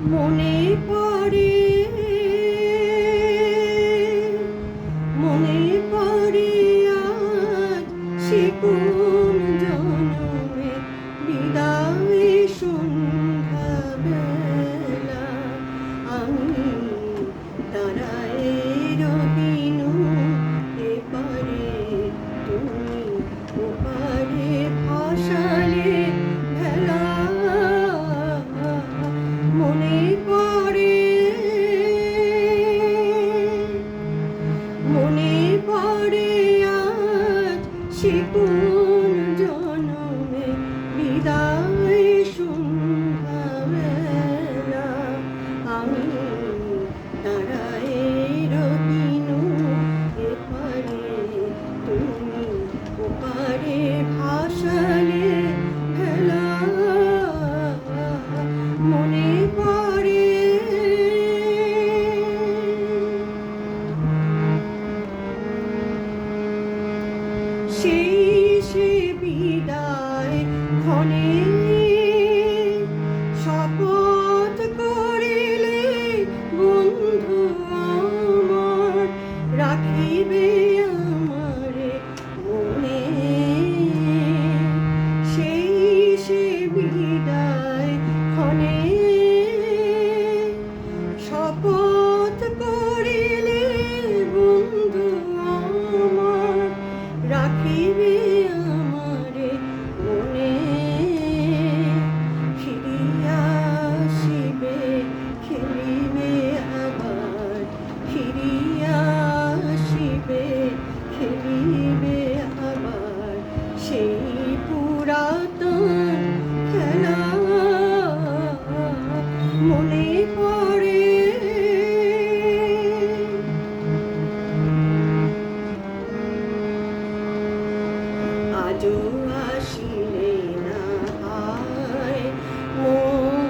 মনে পড়ে মনে পড়ে আজ সে কোন জনমে বিদায় সন্ধ্যাবেলা আমি দাঁড়ায় রহিনু এপারে তুমি ওপারে ভাসালে ভেলা মনে পড়ে মনে পড়ে আজ সে কোন জনমে বিদায় সন্ধ্যাবেলা আমি দাঁড়ায় রহিনু এপারে তুমি ওপারে ভাসালে ভেলা মনে পড়ে সেই সে বিদায় ক্ষণে শপথ করিলে বন্ধু আমার রাখিবে আমারে মনে সেই সে বিদায় ক্ষণে শপথ করিলে বন্ধু আমার রাখিবে আমারে মনে ফিরিয়া আসিবে খেলিবে আবার ফিরিয়া আসিবে খেলিবে আবার সেই পুরাতন খেলা মনে পড়ে আজও আসিলে না হায় মোর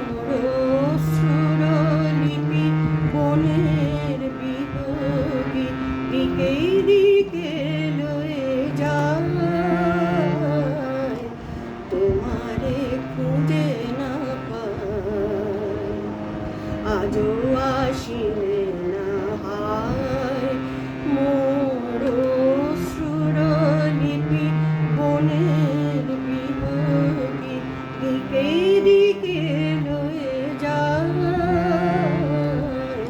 সুরলিপি বনের বিহগী দিকে দিকে লয়ে যায় তোমারে খুঁজে না পায় আজও আসিলে না হায় মোর সুরলিপি বনের বিহগী দিকে দিকে লয়ে যায়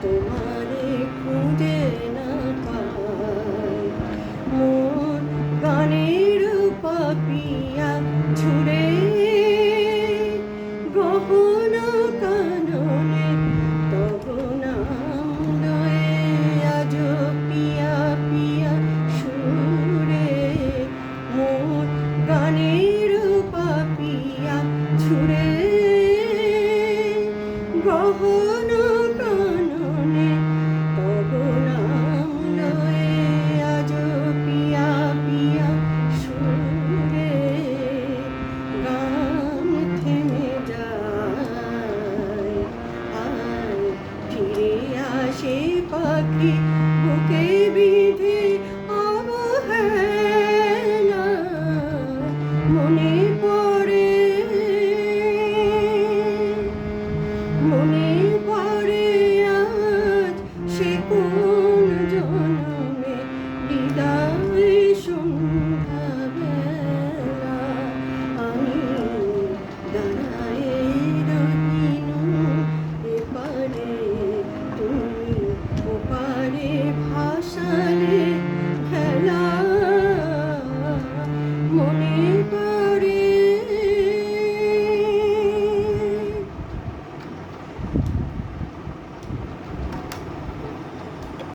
তোমারে খুঁজে না পায় মোর গানের পাপিয়া ছুড়ে গহন কাননে তব নাম লয়ে আজ পিয়া পিয়া সুরে মোর গানের পাপিয়া ছুড়ে গহন